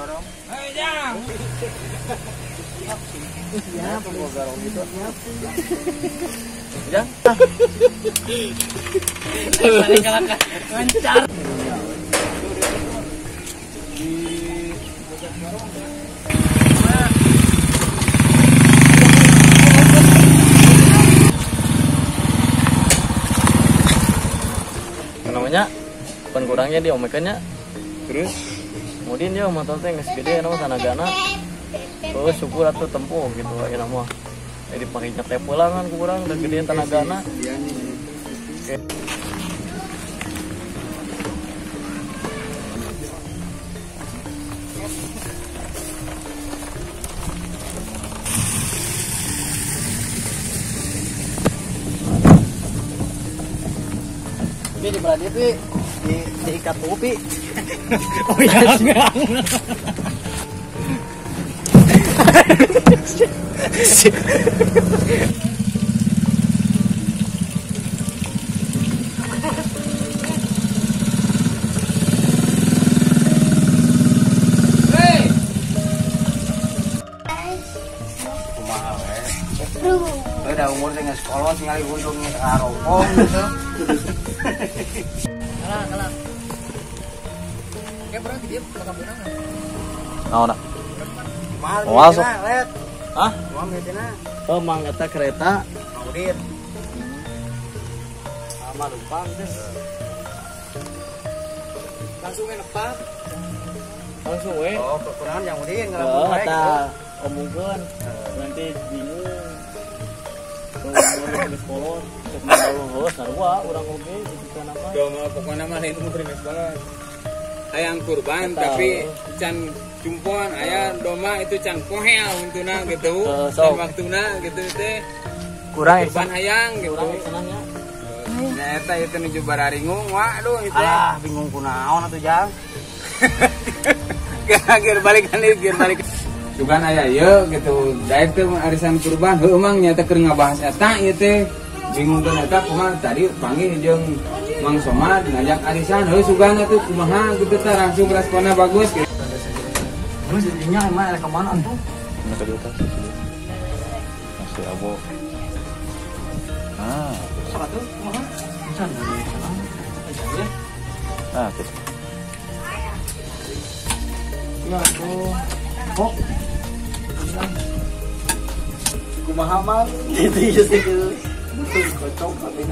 dorong. Ayo jam. Ya, gua dorong gitu. Jam. Lancar. Namanya kurangnya dia omekannya Terus kemudian dia motor teh geus gede nama tanagana terus syukur atuh tempuh gitu ya nama jadi pakai nyak teh pulangan kurang dan gede tanagana ini di berani pi diikat dulu pi. oh iya enggak Udah umur dengan sekolah tinggal untungnya rokok gitu. kalah kayak berarti dia bakal menang Nah, nak. mahal Masuk. Lihat. hah Mau metina. oh mang eta kereta Audit. Sama lupa geus. Langsung nepak. langsung we Oh, kekurangan yang udin oh kalau baik. eta omongkeun nanti bingung kalau sekolah cek mau sarua urang oge kita nama Doma pokoknya mah itu mah banget. Ayang kurban tapi can jumpoan aya doma itu can pohel untuna gitu. Sok. Dan waktuna gitu teh kurang kurban hayang gitu. kurang senangnya Nya eta itu nuju bararingung waduh itu. Alah, bingung kunaon atuh, Jang. Gear balik. Cukan aya ieu gitu. Da itu arisan kurban heuh mang nyata keur ngabahas eta ieu teh. Bingung kan eta kumaha tadi panggil jeung Mang Somad ngajak arisan heuh sugana tuh kumaha gitu teh langsung responnya bagus gitu. Terus jadinya emang ada kemana antum? ini kedua masih abo Apa tuh? Kumaha? Bisa dari sana. gitu Ya tuh. Kok? Kumaha mang? Gitu gitu. Betul kocok tapi